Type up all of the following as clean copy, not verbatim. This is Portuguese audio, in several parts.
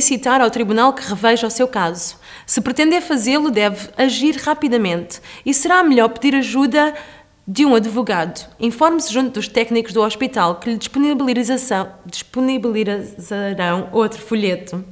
solicitar ao tribunal que reveja o seu caso. Se pretender fazê-lo, deve agir rapidamente e será melhor pedir ajuda de um advogado. Informe-se junto dos técnicos do hospital que lhe disponibilizarão outro folheto.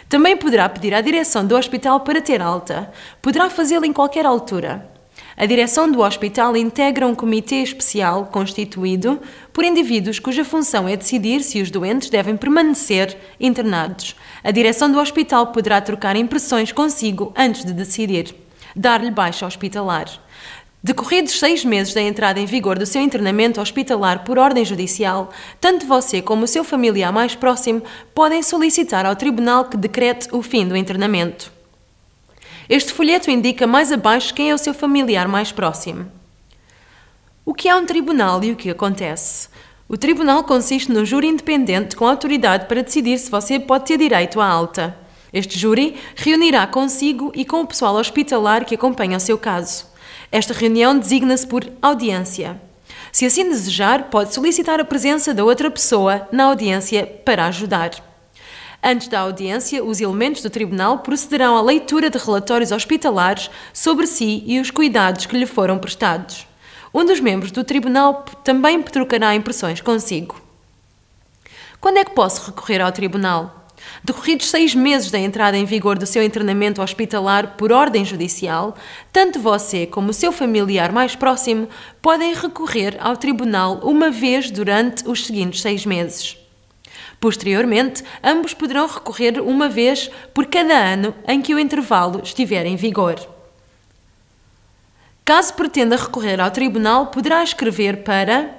Também poderá pedir à direção do hospital para ter alta. Poderá fazê-lo em qualquer altura. A direção do hospital integra um comitê especial constituído por indivíduos cuja função é decidir se os doentes devem permanecer internados. A direção do hospital poderá trocar impressões consigo antes de decidir. Dar-lhe baixa hospitalar. Decorridos 6 meses da entrada em vigor do seu internamento hospitalar por ordem judicial, tanto você como o seu familiar mais próximo podem solicitar ao tribunal que decrete o fim do internamento. Este folheto indica mais abaixo quem é o seu familiar mais próximo. O que é um tribunal e o que acontece? O tribunal consiste num júri independente com autoridade para decidir se você pode ter direito à alta. Este júri reunirá consigo e com o pessoal hospitalar que acompanha o seu caso. Esta reunião designa-se por audiência. Se assim desejar, pode solicitar a presença da outra pessoa na audiência para ajudar. Antes da audiência, os elementos do tribunal procederão à leitura de relatórios hospitalares sobre si e os cuidados que lhe foram prestados. Um dos membros do tribunal também trocará impressões consigo. Quando é que posso recorrer ao tribunal? Decorridos 6 meses da entrada em vigor do seu internamento hospitalar por ordem judicial, tanto você como o seu familiar mais próximo podem recorrer ao tribunal uma vez durante os seguintes 6 meses. Posteriormente, ambos poderão recorrer uma vez por cada ano em que o intervalo estiver em vigor. Caso pretenda recorrer ao tribunal, poderá escrever para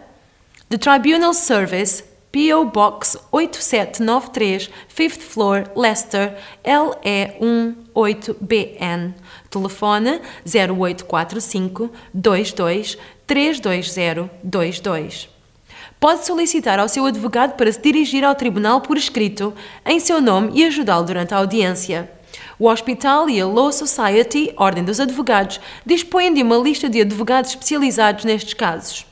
The Tribunal Service, P.O. Box 8793, 5th Floor, Leicester, LE18BN. Telefone 0845 22 32022. Pode solicitar ao seu advogado para se dirigir ao tribunal por escrito, em seu nome e ajudá-lo durante a audiência. O hospital e a Law Society, Ordem dos Advogados, dispõem de uma lista de advogados especializados nestes casos.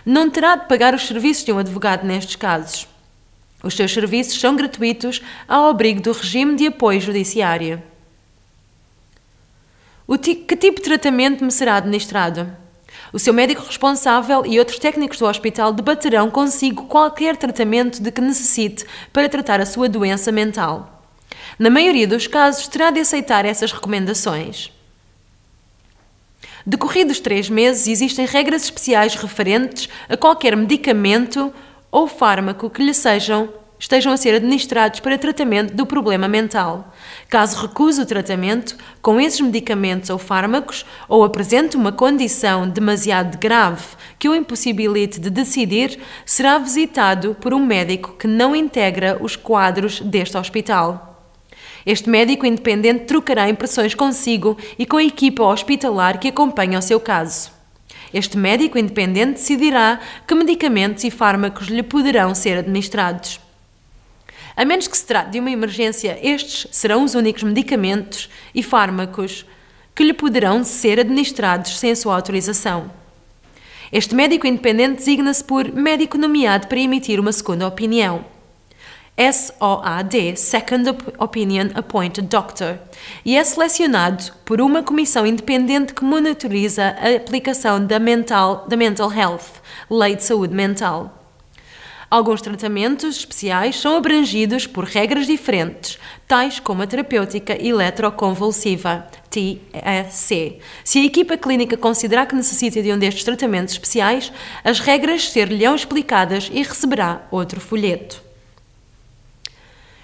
Não terá de pagar os serviços de um advogado nestes casos. Os seus serviços são gratuitos ao abrigo do regime de apoio judiciário. Que tipo de tratamento me será administrado? O seu médico responsável e outros técnicos do hospital debaterão consigo qualquer tratamento de que necessite para tratar a sua doença mental. Na maioria dos casos, terá de aceitar essas recomendações. Decorridos 3 meses, existem regras especiais referentes a qualquer medicamento ou fármaco que lhe estejam a ser administrados para tratamento do problema mental. Caso recuse o tratamento com esses medicamentos ou fármacos ou apresente uma condição demasiado grave que o impossibilite de decidir, será visitado por um médico que não integra os quadros deste hospital. Este médico independente trocará impressões consigo e com a equipa hospitalar que acompanha o seu caso. Este médico independente decidirá que medicamentos e fármacos lhe poderão ser administrados. A menos que se trate de uma emergência, estes serão os únicos medicamentos e fármacos que lhe poderão ser administrados sem a sua autorização. Este médico independente designa-se por médico nomeado para emitir uma segunda opinião. SOAD, Second Opinion Appointed Doctor, e é selecionado por uma comissão independente que monitoriza a aplicação da Mental Health, Lei de Saúde Mental. Alguns tratamentos especiais são abrangidos por regras diferentes, tais como a terapêutica eletroconvulsiva, TEC. Se a equipa clínica considerar que necessita de um destes tratamentos especiais, as regras ser-lhe-ão explicadas e receberá outro folheto.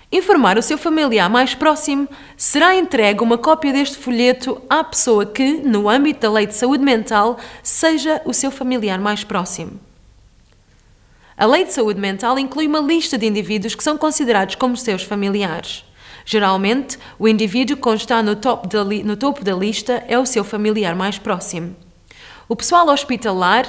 Informar o seu familiar mais próximo, será entregue uma cópia deste folheto à pessoa que, no âmbito da Lei de Saúde Mental, seja o seu familiar mais próximo. A Lei de Saúde Mental inclui uma lista de indivíduos que são considerados como seus familiares. Geralmente, o indivíduo que está no topo da lista é o seu familiar mais próximo. O pessoal hospitalar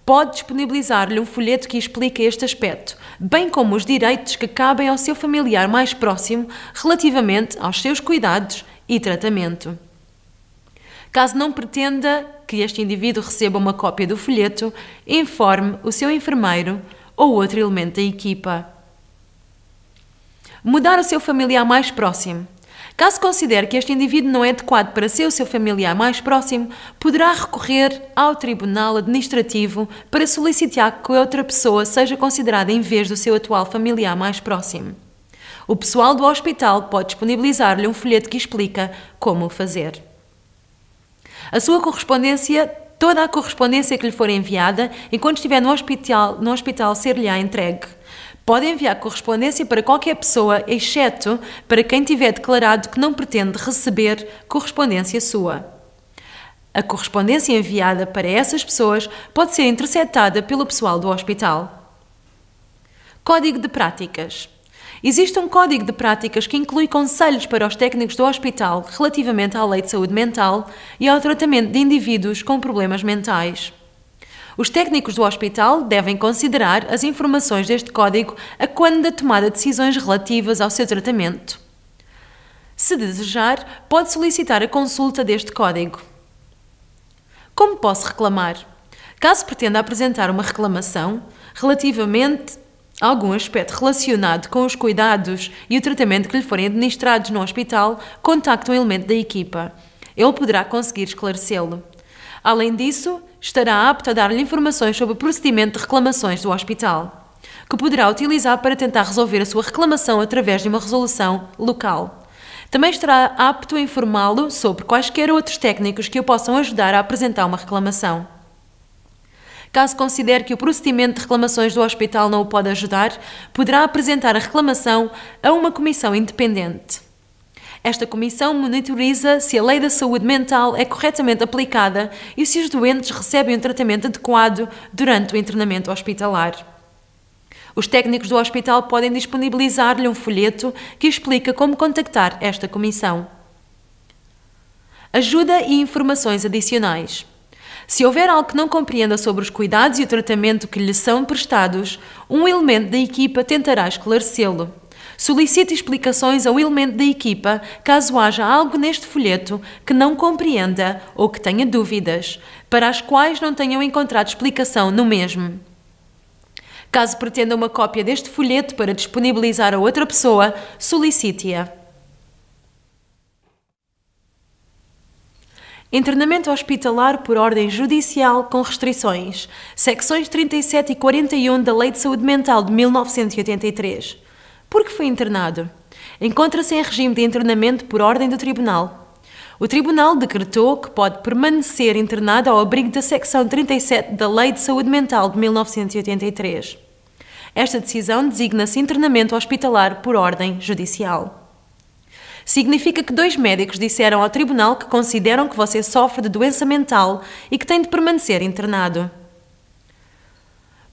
pode disponibilizar-lhe um folheto que explica este aspecto, bem como os direitos que cabem ao seu familiar mais próximo relativamente aos seus cuidados e tratamento. Caso não pretenda que este indivíduo receba uma cópia do folheto, informe o seu enfermeiro ou outro elemento da equipa. Mudar o seu familiar mais próximo. Caso considere que este indivíduo não é adequado para ser o seu familiar mais próximo, poderá recorrer ao Tribunal Administrativo para solicitar que outra pessoa seja considerada em vez do seu atual familiar mais próximo. O pessoal do hospital pode disponibilizar-lhe um folheto que explica como o fazer. A sua correspondência, toda a correspondência que lhe for enviada, enquanto estiver no hospital ser-lhe-á entregue. Pode enviar correspondência para qualquer pessoa, exceto para quem tiver declarado que não pretende receber correspondência sua. A correspondência enviada para essas pessoas pode ser interceptada pelo pessoal do hospital. Código de práticas. Existe um código de práticas que inclui conselhos para os técnicos do hospital relativamente à lei de saúde mental e ao tratamento de indivíduos com problemas mentais. Os técnicos do hospital devem considerar as informações deste código a quando da tomada de decisões relativas ao seu tratamento. Se desejar, pode solicitar a consulta deste código. Como posso reclamar? Caso pretenda apresentar uma reclamação relativamente a algum aspecto relacionado com os cuidados e o tratamento que lhe forem administrados no hospital, contacte um elemento da equipa. Ele poderá conseguir esclarecê-lo. Além disso, estará apto a dar-lhe informações sobre o procedimento de reclamações do hospital, que poderá utilizar para tentar resolver a sua reclamação através de uma resolução local. Também estará apto a informá-lo sobre quaisquer outros técnicos que o possam ajudar a apresentar uma reclamação. Caso considere que o procedimento de reclamações do hospital não o pode ajudar, poderá apresentar a reclamação a uma comissão independente. Esta comissão monitoriza se a lei da saúde mental é corretamente aplicada e se os doentes recebem um tratamento adequado durante o internamento hospitalar. Os técnicos do hospital podem disponibilizar-lhe um folheto que explica como contactar esta comissão. Ajuda e informações adicionais. Se houver algo que não compreenda sobre os cuidados e o tratamento que lhe são prestados, um elemento da equipa tentará esclarecê-lo. Solicite explicações ao elemento da equipa caso haja algo neste folheto que não compreenda ou que tenha dúvidas, para as quais não tenham encontrado explicação no mesmo. Caso pretenda uma cópia deste folheto para disponibilizar a outra pessoa, solicite-a. Internamento hospitalar por ordem judicial com restrições. Secções 37 e 41 da Lei de Saúde Mental de 1983. Por que foi internado? Encontra-se em regime de internamento por ordem do Tribunal. O Tribunal decretou que pode permanecer internado ao abrigo da secção 37 da Lei de Saúde Mental de 1983. Esta decisão designa-se internamento hospitalar por ordem judicial. Significa que 2 médicos disseram ao Tribunal que consideram que você sofre de doença mental e que tem de permanecer internado.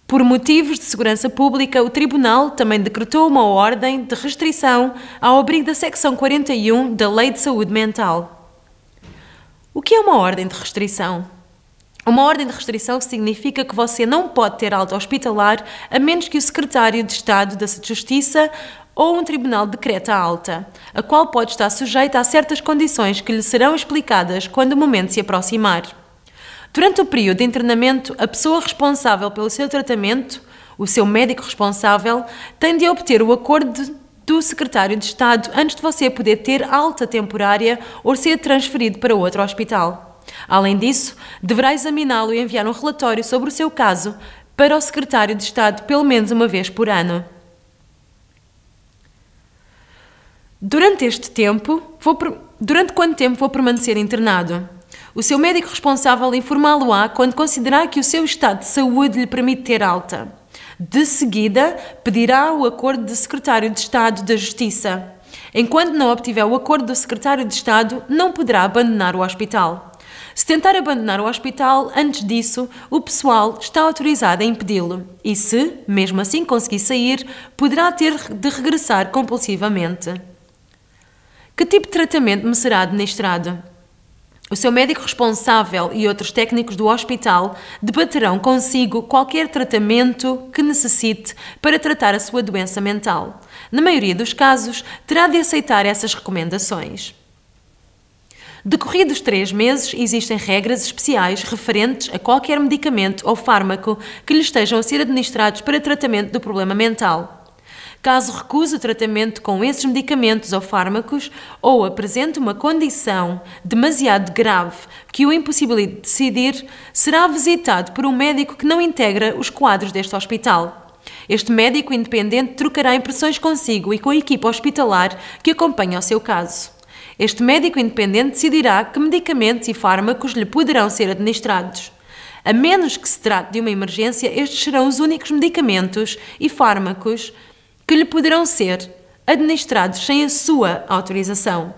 Por motivos de segurança pública, o Tribunal também decretou uma ordem de restrição ao abrigo da secção 41 da Lei de Saúde Mental. O que é uma ordem de restrição? Uma ordem de restrição significa que você não pode ter alta hospitalar a menos que o Secretário de Estado da Justiça ou um tribunal decrete a alta, a qual pode estar sujeita a certas condições que lhe serão explicadas quando o momento se aproximar. Durante o período de internamento, a pessoa responsável pelo seu tratamento, o seu médico responsável, tem de obter o acordo do Secretário de Estado antes de você poder ter alta temporária ou ser transferido para outro hospital. Além disso, deverá examiná-lo e enviar um relatório sobre o seu caso para o Secretário de Estado pelo menos uma vez por ano. Durante quanto tempo vou permanecer internado? O seu médico responsável informá-lo-á quando considerar que o seu estado de saúde lhe permite ter alta. De seguida, pedirá o acordo do Secretário de Estado da Justiça. Enquanto não obtiver o acordo do Secretário de Estado, não poderá abandonar o hospital. Se tentar abandonar o hospital antes disso, o pessoal está autorizado a impedi-lo e se, mesmo assim, conseguir sair, poderá ter de regressar compulsivamente. Que tipo de tratamento me será administrado? O seu médico responsável e outros técnicos do hospital debaterão consigo qualquer tratamento que necessite para tratar a sua doença mental. Na maioria dos casos, terá de aceitar essas recomendações. Decorridos 3 meses, existem regras especiais referentes a qualquer medicamento ou fármaco que lhe estejam a ser administrados para tratamento do problema mental. Caso recuse o tratamento com esses medicamentos ou fármacos ou apresente uma condição demasiado grave que o impossibilite de decidir, será visitado por um médico que não integra os quadros deste hospital. Este médico independente trocará impressões consigo e com a equipa hospitalar que acompanha o seu caso. Este médico independente decidirá que medicamentos e fármacos lhe poderão ser administrados. A menos que se trate de uma emergência, estes serão os únicos medicamentos e fármacos que lhe poderão ser administrados sem a sua autorização.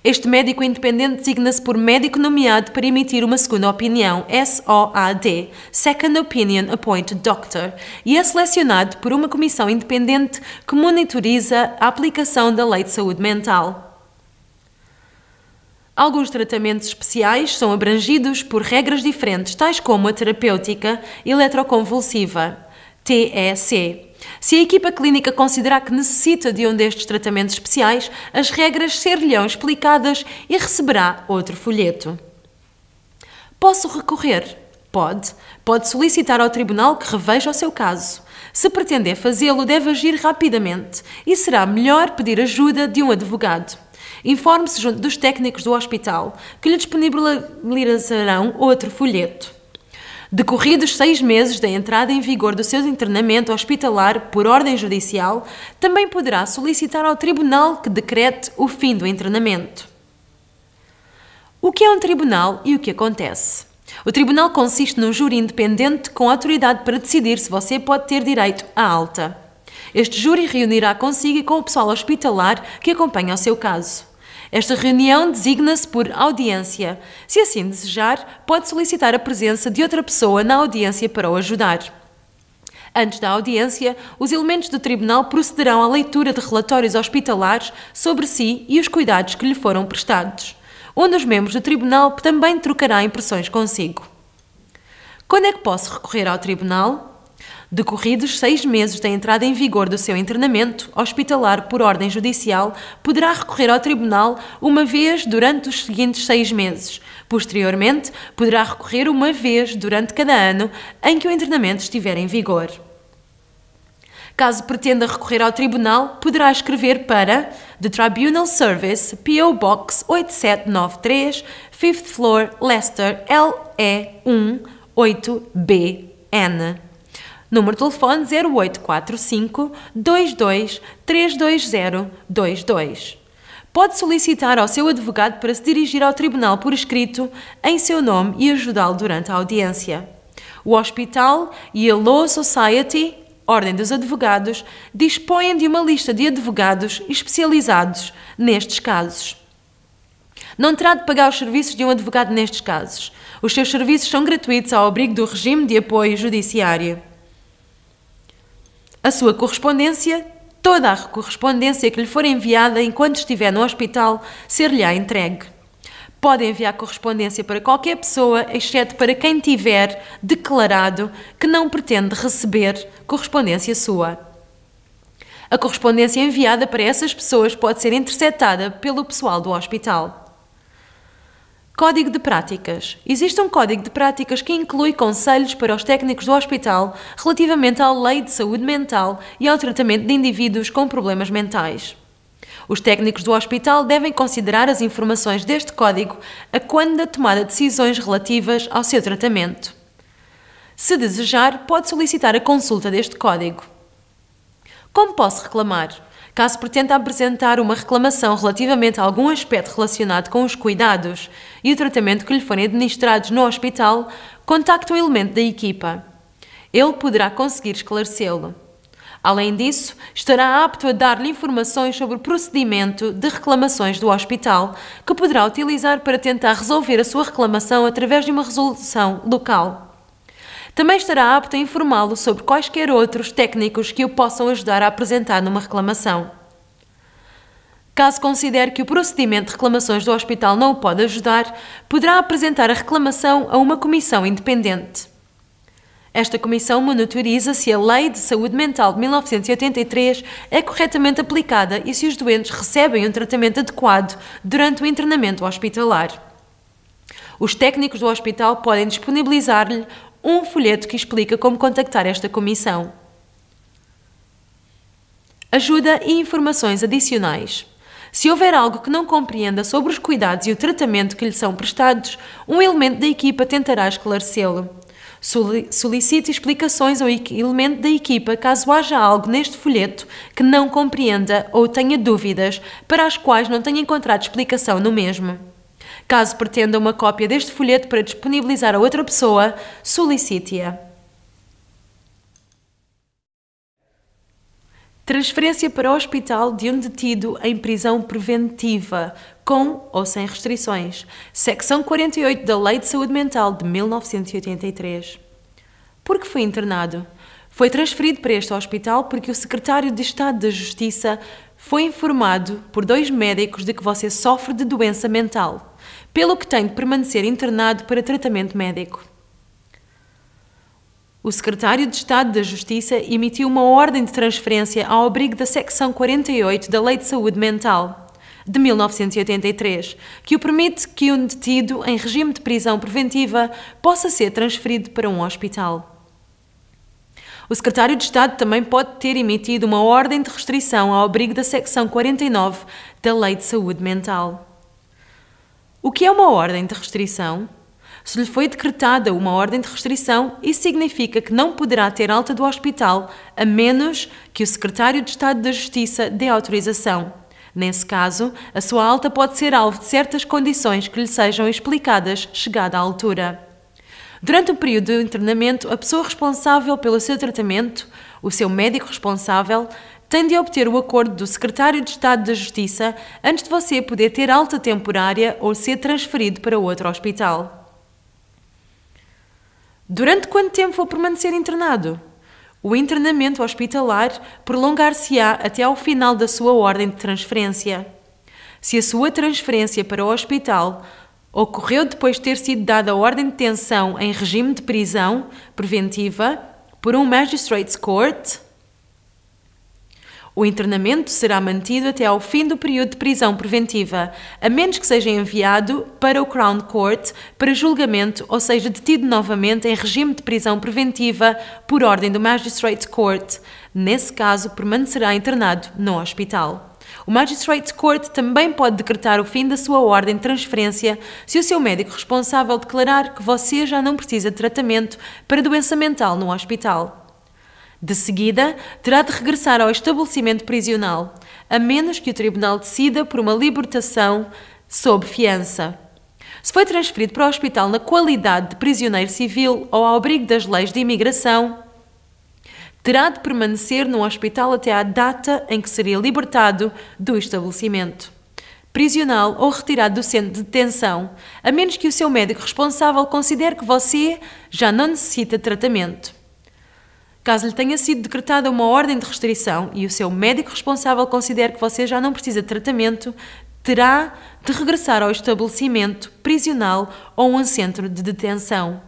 Este médico independente designa-se por médico nomeado para emitir uma segunda opinião, SOAD, Second Opinion Appointed Doctor, e é selecionado por uma comissão independente que monitoriza a aplicação da Lei de Saúde Mental. Alguns tratamentos especiais são abrangidos por regras diferentes, tais como a terapêutica eletroconvulsiva, TEC. Se a equipa clínica considerar que necessita de um destes tratamentos especiais, as regras ser-lhe-ão explicadas e receberá outro folheto. Posso recorrer? Pode. Pode solicitar ao tribunal que reveja o seu caso. Se pretender fazê-lo, deve agir rapidamente e será melhor pedir ajuda de um advogado. Informe-se junto dos técnicos do hospital, que lhe disponibilizarão outro folheto. Decorridos 6 meses da entrada em vigor do seu internamento hospitalar por ordem judicial, também poderá solicitar ao tribunal que decrete o fim do internamento. O que é um tribunal e o que acontece? O tribunal consiste num júri independente com autoridade para decidir se você pode ter direito à alta. Este júri reunirá consigo e com o pessoal hospitalar que acompanha o seu caso. Esta reunião designa-se por audiência. Se assim desejar, pode solicitar a presença de outra pessoa na audiência para o ajudar. Antes da audiência, os elementos do tribunal procederão à leitura de relatórios hospitalares sobre si e os cuidados que lhe foram prestados. Um dos membros do tribunal também trocará impressões consigo. Quando é que posso recorrer ao tribunal? Decorridos 6 meses da entrada em vigor do seu internamento hospitalar por ordem judicial, poderá recorrer ao tribunal uma vez durante os seguintes 6 meses. Posteriormente, poderá recorrer uma vez durante cada ano em que o internamento estiver em vigor. Caso pretenda recorrer ao tribunal, poderá escrever para The Tribunal Service, P.O. Box 8793, 5th Floor, Leicester, LE 18BN. Número de telefone 0845 22 320 22. Pode solicitar ao seu advogado para se dirigir ao tribunal por escrito em seu nome e ajudá-lo durante a audiência. O hospital e a Law Society, Ordem dos Advogados, dispõem de uma lista de advogados especializados nestes casos. Não terá de pagar os serviços de um advogado nestes casos. Os seus serviços são gratuitos ao abrigo do regime de apoio judiciário. A sua correspondência, toda a correspondência que lhe for enviada enquanto estiver no hospital, ser-lhe-á entregue. Pode enviar correspondência para qualquer pessoa, exceto para quem tiver declarado que não pretende receber correspondência sua. A correspondência enviada para essas pessoas pode ser interceptada pelo pessoal do hospital. Código de práticas. Existe um código de práticas que inclui conselhos para os técnicos do hospital relativamente à lei de saúde mental e ao tratamento de indivíduos com problemas mentais. Os técnicos do hospital devem considerar as informações deste código a quando da tomada de decisões relativas ao seu tratamento. Se desejar, pode solicitar a consulta deste código. Como posso reclamar? Caso pretenda apresentar uma reclamação relativamente a algum aspecto relacionado com os cuidados e o tratamento que lhe forem administrados no hospital, contacte um elemento da equipa. Ele poderá conseguir esclarecê-lo. Além disso, estará apto a dar-lhe informações sobre o procedimento de reclamações do hospital, que poderá utilizar para tentar resolver a sua reclamação através de uma resolução local. Também estará apto a informá-lo sobre quaisquer outros técnicos que o possam ajudar a apresentar numa reclamação. Caso considere que o procedimento de reclamações do hospital não o pode ajudar, poderá apresentar a reclamação a uma comissão independente. Esta comissão monitoriza se a Lei de Saúde Mental de 1983 é corretamente aplicada e se os doentes recebem um tratamento adequado durante o internamento hospitalar. Os técnicos do hospital podem disponibilizar-lhe um folheto que explica como contactar esta comissão. ajuda e informações adicionais. Se houver algo que não compreenda sobre os cuidados e o tratamento que lhe são prestados, um elemento da equipa tentará esclarecê-lo. Solicite explicações ao elemento da equipa caso haja algo neste folheto que não compreenda ou tenha dúvidas para as quais não tenha encontrado explicação no mesmo. Caso pretenda uma cópia deste folheto para disponibilizar a outra pessoa, solicite-a. Transferência para o hospital de um detido em prisão preventiva, com ou sem restrições. Secção 48 da Lei de Saúde Mental de 1983. Por que foi internado? Foi transferido para este hospital porque o Secretário de Estado da Justiça foi informado por 2 médicos de que você sofre de doença mental, pelo que tem de permanecer internado para tratamento médico. O Secretário de Estado da Justiça emitiu uma ordem de transferência ao abrigo da Secção 48 da Lei de Saúde Mental, de 1983, que o permite que um detido em regime de prisão preventiva possa ser transferido para um hospital. O Secretário de Estado também pode ter emitido uma ordem de restrição ao abrigo da Secção 49 da Lei de Saúde Mental. O que é uma ordem de restrição? Se lhe foi decretada uma ordem de restrição, isso significa que não poderá ter alta do hospital a menos que o Secretário de Estado da Justiça dê autorização. Nesse caso, a sua alta pode ser alvo de certas condições que lhe sejam explicadas chegada à altura. Durante o período de internamento, a pessoa responsável pelo seu tratamento, o seu médico responsável, tem de obter o acordo do Secretário de Estado da Justiça antes de você poder ter alta temporária ou ser transferido para outro hospital. Durante quanto tempo vou permanecer internado? O internamento hospitalar prolongar-se-á até ao final da sua ordem de transferência. Se a sua transferência para o hospital ocorreu depois de ter sido dada a ordem de detenção em regime de prisão preventiva por um Magistrates Court, o internamento será mantido até ao fim do período de prisão preventiva, a menos que seja enviado para o Crown Court para julgamento ou seja detido novamente em regime de prisão preventiva por ordem do Magistrates Court. Nesse caso, permanecerá internado no hospital. O Magistrates Court também pode decretar o fim da sua ordem de transferência se o seu médico responsável declarar que você já não precisa de tratamento para doença mental no hospital. De seguida, terá de regressar ao estabelecimento prisional, a menos que o tribunal decida por uma libertação sob fiança. Se foi transferido para o hospital na qualidade de prisioneiro civil ou ao abrigo das leis de imigração, terá de permanecer no hospital até à data em que seria libertado do estabelecimento prisional ou retirado do centro de detenção, a menos que o seu médico responsável considere que você já não necessita de tratamento. Caso lhe tenha sido decretada uma ordem de restrição e o seu médico responsável considere que você já não precisa de tratamento, terá de regressar ao estabelecimento prisional ou um centro de detenção.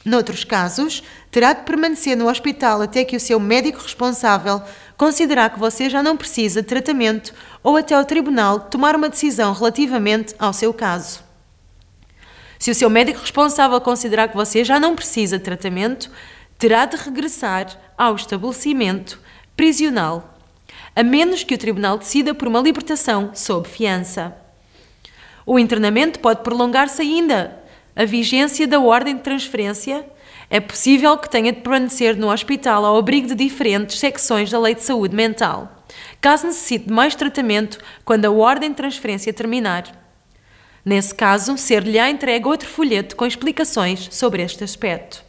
Noutros casos, terá de permanecer no hospital até que o seu médico responsável considerar que você já não precisa de tratamento ou até o tribunal tomar uma decisão relativamente ao seu caso. Se o seu médico responsável considerar que você já não precisa de tratamento, terá de regressar ao estabelecimento prisional, a menos que o tribunal decida por uma libertação sob fiança. O internamento pode prolongar-se ainda. A vigência da ordem de transferência é possível que tenha de permanecer no hospital ao abrigo de diferentes secções da Lei de Saúde Mental, caso necessite de mais tratamento quando a ordem de transferência terminar. Nesse caso, ser-lhe-á entregue outro folheto com explicações sobre este aspecto.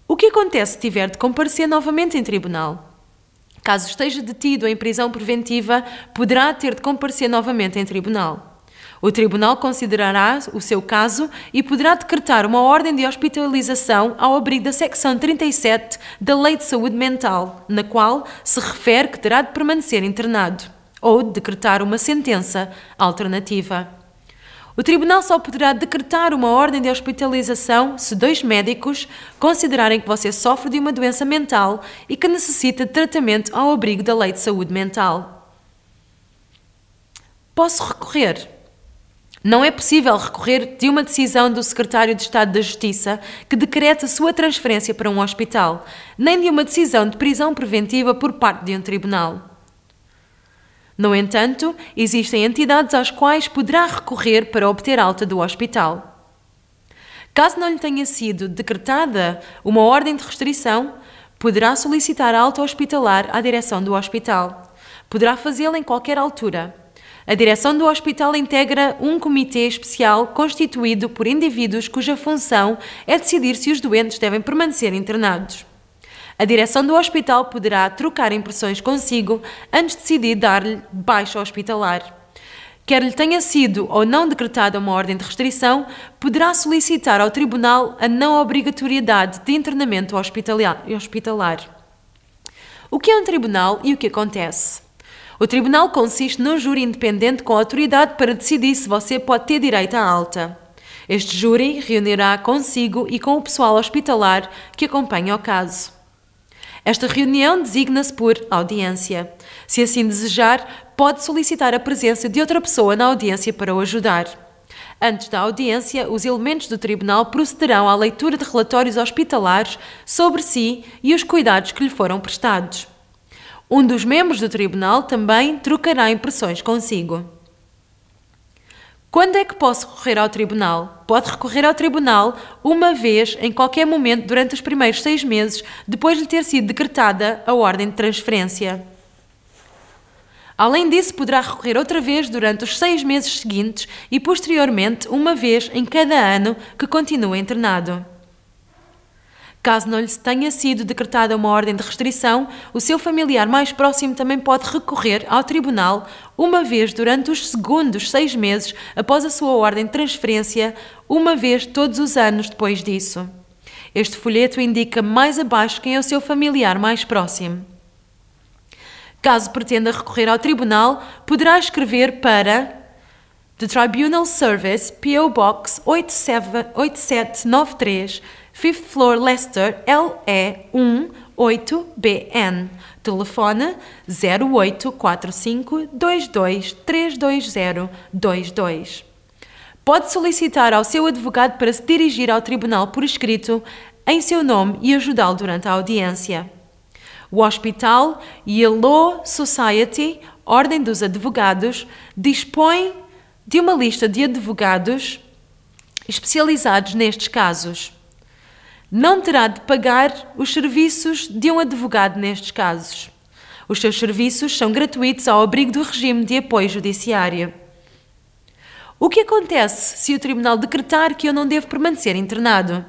O que acontece se tiver de comparecer novamente em tribunal? Caso esteja detido em prisão preventiva, poderá ter de comparecer novamente em tribunal. O tribunal considerará o seu caso e poderá decretar uma ordem de hospitalização ao abrigo da secção 37 da Lei de Saúde Mental, na qual se refere que terá de permanecer internado, ou decretar uma sentença alternativa. O tribunal só poderá decretar uma ordem de hospitalização se 2 médicos considerarem que você sofre de uma doença mental e que necessita de tratamento ao abrigo da Lei de Saúde Mental. Posso recorrer? Não é possível recorrer de uma decisão do Secretário de Estado da Justiça que decreta sua transferência para um hospital, nem de uma decisão de prisão preventiva por parte de um tribunal. No entanto, existem entidades às quais poderá recorrer para obter alta do hospital. Caso não lhe tenha sido decretada uma ordem de restrição, poderá solicitar alta hospitalar à direção do hospital. Poderá fazê-lo em qualquer altura. A direção do hospital integra um comitê especial constituído por indivíduos cuja função é decidir se os doentes devem permanecer internados. A direção do hospital poderá trocar impressões consigo antes de decidir dar-lhe baixa hospitalar. Quer lhe tenha sido ou não decretada uma ordem de restrição, poderá solicitar ao tribunal a não obrigatoriedade de internamento hospitalar. O que é um tribunal e o que acontece? O tribunal consiste num júri independente com autoridade para decidir se você pode ter direito à alta. Este júri reunirá consigo e com o pessoal hospitalar que acompanha o caso. Esta reunião designa-se por audiência. Se assim desejar, pode solicitar a presença de outra pessoa na audiência para o ajudar. Antes da audiência, os elementos do tribunal procederão à leitura de relatórios hospitalares sobre si e os cuidados que lhe foram prestados. Um dos membros do tribunal também trocará impressões consigo. Quando é que posso recorrer ao tribunal? Pode recorrer ao tribunal uma vez em qualquer momento durante os primeiros 6 meses depois de lhe ter sido decretada a ordem de transferência. Além disso, poderá recorrer outra vez durante os 6 meses seguintes e, posteriormente, uma vez em cada ano que continue internado. Caso não lhe tenha sido decretada uma ordem de restrição, o seu familiar mais próximo também pode recorrer ao tribunal uma vez durante os segundos 6 meses após a sua ordem de transferência, uma vez todos os anos depois disso. Este folheto indica mais abaixo quem é o seu familiar mais próximo. Caso pretenda recorrer ao tribunal, poderá escrever para The Tribunal Service, P.O. Box 8793, 5th Floor, Leicester, LE 18BN. Telefone 0845 22 320 22. Pode solicitar ao seu advogado para se dirigir ao tribunal por escrito em seu nome e ajudá-lo durante a audiência. O Hospital e a Law Society, Ordem dos Advogados, dispõe de uma lista de advogados especializados nestes casos. Não terá de pagar os serviços de um advogado nestes casos. Os seus serviços são gratuitos ao abrigo do regime de apoio judiciário. O que acontece se o tribunal decretar que eu não devo permanecer internado?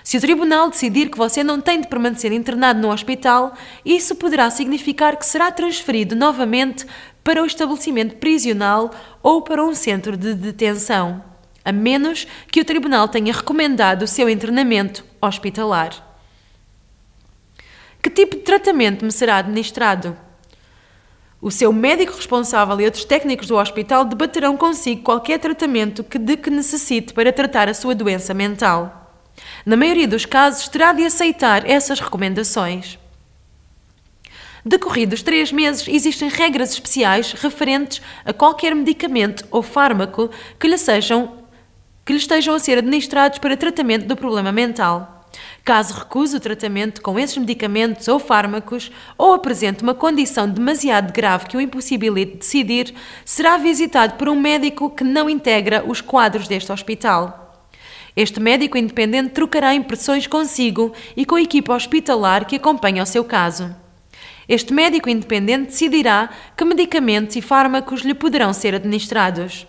Se o tribunal decidir que você não tem de permanecer internado no hospital, isso poderá significar que será transferido novamente para o estabelecimento prisional ou para um centro de detenção, a menos que o tribunal tenha recomendado o seu internamento hospitalar. Que tipo de tratamento me será administrado? O seu médico responsável e outros técnicos do hospital debaterão consigo qualquer tratamento que necessite para tratar a sua doença mental. Na maioria dos casos, terá de aceitar essas recomendações. Decorridos 3 meses, existem regras especiais referentes a qualquer medicamento ou fármaco que lhe estejam a ser administrados para tratamento do problema mental. Caso recuse o tratamento com esses medicamentos ou fármacos ou apresente uma condição demasiado grave que o impossibilite de decidir, será visitado por um médico que não integra os quadros deste hospital. Este médico independente trocará impressões consigo e com a equipa hospitalar que acompanha o seu caso. Este médico independente decidirá que medicamentos e fármacos lhe poderão ser administrados.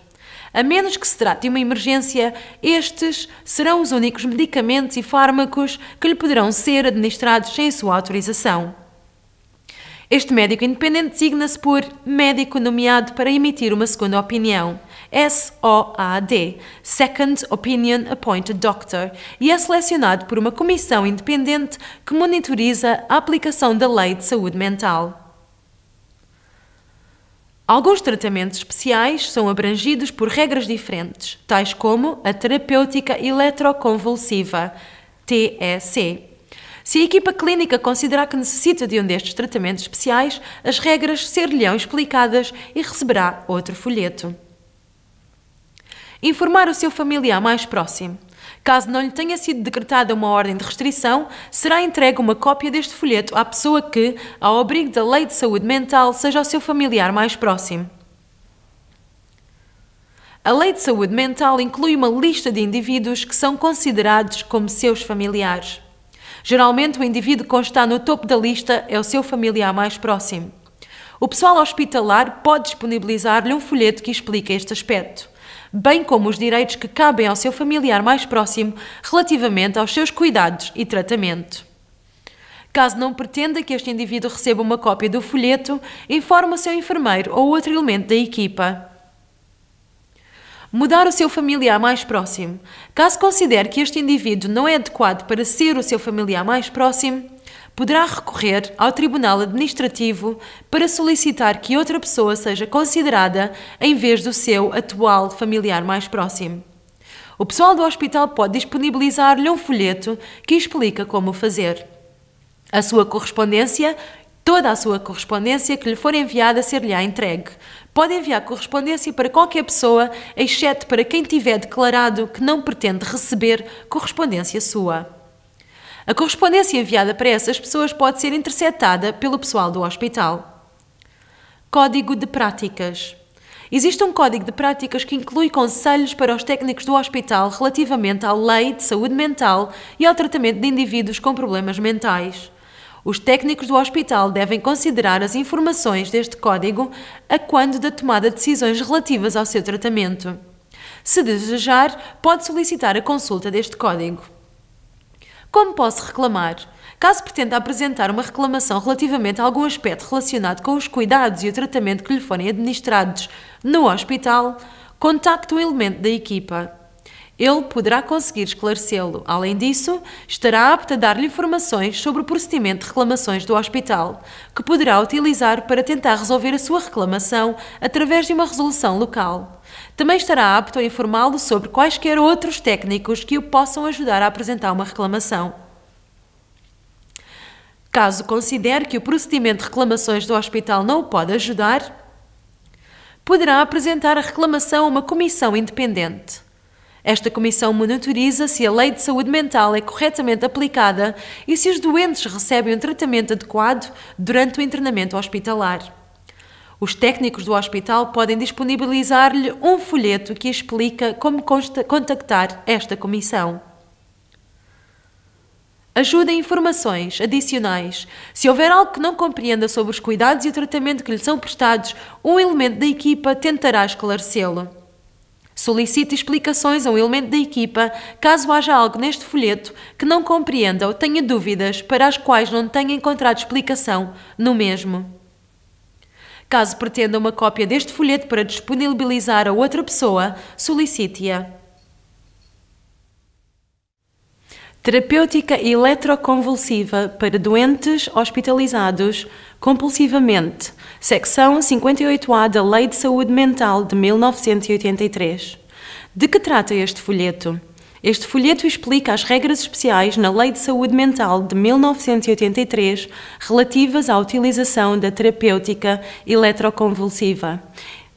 A menos que se trate de uma emergência, estes serão os únicos medicamentos e fármacos que lhe poderão ser administrados sem sua autorização. Este médico independente designa-se por médico nomeado para emitir uma segunda opinião, SOAD, Second Opinion Appointed Doctor, e é selecionado por uma comissão independente que monitoriza a aplicação da Lei de Saúde Mental. Alguns tratamentos especiais são abrangidos por regras diferentes, tais como a terapêutica eletroconvulsiva, TEC. Se a equipa clínica considerar que necessita de um destes tratamentos especiais, as regras ser-lhe-ão explicadas e receberá outro folheto. Informar o seu familiar mais próximo. Caso não lhe tenha sido decretada uma ordem de restrição, será entregue uma cópia deste folheto à pessoa que, ao abrigo da Lei de Saúde Mental, seja o seu familiar mais próximo. A Lei de Saúde Mental inclui uma lista de indivíduos que são considerados como seus familiares. Geralmente, o indivíduo que está no topo da lista é o seu familiar mais próximo. O pessoal hospitalar pode disponibilizar-lhe um folheto que explica este aspecto, bem como os direitos que cabem ao seu familiar mais próximo relativamente aos seus cuidados e tratamento. Caso não pretenda que este indivíduo receba uma cópia do folheto, informe o seu enfermeiro ou outro elemento da equipa. Mudar o seu familiar mais próximo. Caso considere que este indivíduo não é adequado para ser o seu familiar mais próximo, poderá recorrer ao Tribunal Administrativo para solicitar que outra pessoa seja considerada em vez do seu atual familiar mais próximo. O pessoal do hospital pode disponibilizar-lhe um folheto que explica como fazer. Toda a sua correspondência que lhe for enviada ser-lhe-á entregue. Pode enviar correspondência para qualquer pessoa, exceto para quem tiver declarado que não pretende receber correspondência sua. A correspondência enviada para essas pessoas pode ser interceptada pelo pessoal do hospital. Código de práticas. Existe um código de práticas que inclui conselhos para os técnicos do hospital relativamente à lei de saúde mental e ao tratamento de indivíduos com problemas mentais. Os técnicos do hospital devem considerar as informações deste código a quando da tomada de decisões relativas ao seu tratamento. Se desejar, pode solicitar a consulta deste código. Como posso reclamar? Caso pretenda apresentar uma reclamação relativamente a algum aspecto relacionado com os cuidados e o tratamento que lhe forem administrados no hospital, contacte o elemento da equipa. Ele poderá conseguir esclarecê-lo. Além disso, estará apto a dar-lhe informações sobre o procedimento de reclamações do hospital, que poderá utilizar para tentar resolver a sua reclamação através de uma resolução local. Também estará apto a informá-lo sobre quaisquer outros técnicos que o possam ajudar a apresentar uma reclamação. Caso considere que o procedimento de reclamações do hospital não o pode ajudar, poderá apresentar a reclamação a uma comissão independente. Esta comissão monitoriza se a lei de saúde mental é corretamente aplicada e se os doentes recebem um tratamento adequado durante o internamento hospitalar. Os técnicos do hospital podem disponibilizar-lhe um folheto que explica como contactar esta comissão. Ajuda em informações adicionais. Se houver algo que não compreenda sobre os cuidados e o tratamento que lhe são prestados, um elemento da equipa tentará esclarecê-lo. Solicite explicações a um elemento da equipa caso haja algo neste folheto que não compreenda ou tenha dúvidas para as quais não tenha encontrado explicação no mesmo. Caso pretenda uma cópia deste folheto para disponibilizar a outra pessoa, solicite-a. Terapêutica eletroconvulsiva para doentes hospitalizados compulsivamente. Secção 58A da Lei de Saúde Mental de 1983. De que trata este folheto? Este folheto explica as regras especiais na Lei de Saúde Mental de 1983 relativas à utilização da terapêutica eletroconvulsiva,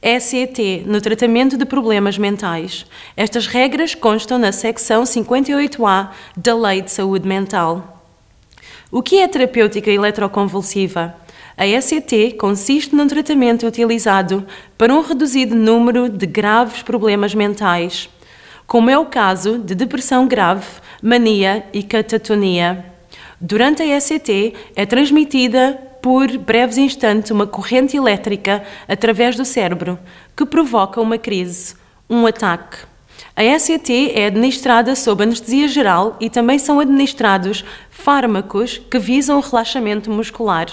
ECT, no tratamento de problemas mentais. Estas regras constam na secção 58A da Lei de Saúde Mental. O que é terapêutica eletroconvulsiva? A ECT consiste num tratamento utilizado para um reduzido número de graves problemas mentais, como é o caso de depressão grave, mania e catatonia. Durante a ECT é transmitida por breves instantes uma corrente elétrica através do cérebro, que provoca uma crise, um ataque. A ECT é administrada sob anestesia geral e também são administrados fármacos que visam o relaxamento muscular,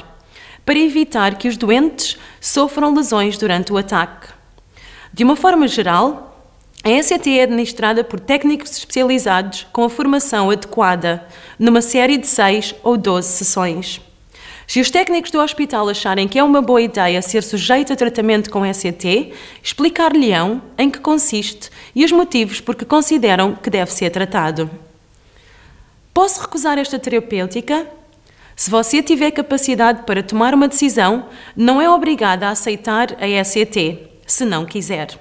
para evitar que os doentes sofram lesões durante o ataque. De uma forma geral, a ECT é administrada por técnicos especializados com a formação adequada, numa série de 6 ou 12 sessões. Se os técnicos do hospital acharem que é uma boa ideia ser sujeito a tratamento com ECT, explicar-lhe-ão em que consiste e os motivos por que consideram que deve ser tratado. Posso recusar esta terapêutica? Se você tiver capacidade para tomar uma decisão, não é obrigada a aceitar a ECT, se não quiser.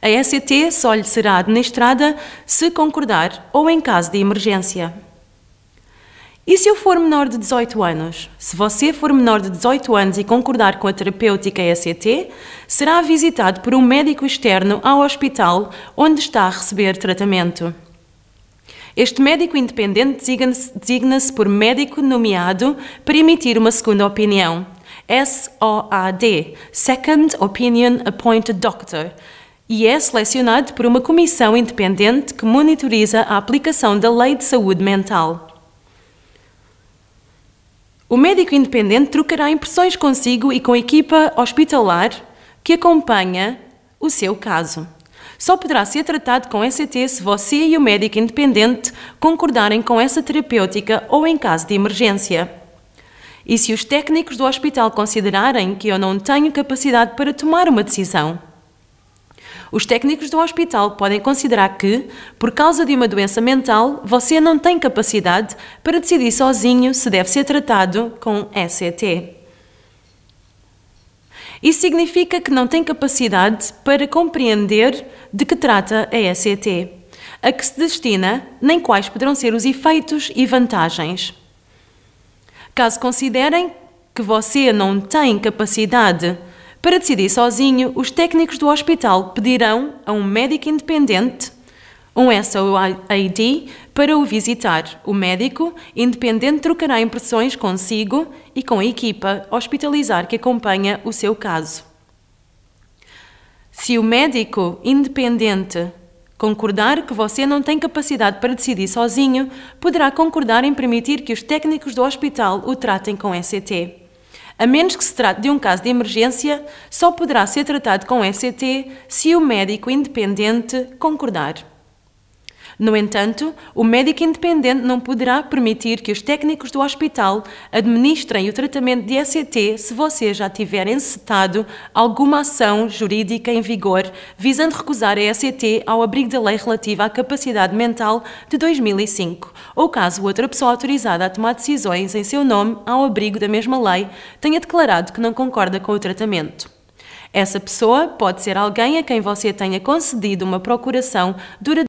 A ECT só lhe será administrada se concordar ou em caso de emergência. E se eu for menor de 18 anos? Se você for menor de 18 anos e concordar com a terapêutica ECT, será visitado por um médico externo ao hospital onde está a receber tratamento. Este médico independente designa-se por médico nomeado para emitir uma segunda opinião, SOAD, Second Opinion Appointed Doctor, e é selecionado por uma comissão independente que monitoriza a aplicação da Lei de Saúde Mental. O médico independente trocará impressões consigo e com a equipa hospitalar que acompanha o seu caso. Só poderá ser tratado com ECT se você e o médico independente concordarem com essa terapêutica ou em caso de emergência. E se os técnicos do hospital considerarem que eu não tenho capacidade para tomar uma decisão. Os técnicos do hospital podem considerar que, por causa de uma doença mental, você não tem capacidade para decidir sozinho se deve ser tratado com ECT. Isso significa que não tem capacidade para compreender de que trata a ECT, a que se destina, nem quais poderão ser os efeitos e vantagens. Caso considerem que você não tem capacidade para decidir sozinho, os técnicos do hospital pedirão a um médico independente, um SOAD, para o visitar. O médico independente trocará impressões consigo e com a equipa hospitalizar que acompanha o seu caso. Se o médico independente concordar que você não tem capacidade para decidir sozinho, poderá concordar em permitir que os técnicos do hospital o tratem com ECT. A menos que se trate de um caso de emergência, só poderá ser tratado com ECT se o médico independente concordar. No entanto, o médico independente não poderá permitir que os técnicos do hospital administrem o tratamento de ECT se você já tiver encetado alguma ação jurídica em vigor visando recusar a ECT ao abrigo da Lei relativa à capacidade mental de 2005, ou caso outra pessoa autorizada a tomar decisões em seu nome ao abrigo da mesma lei tenha declarado que não concorda com o tratamento. Essa pessoa pode ser alguém a quem você tenha concedido uma procuração duradoura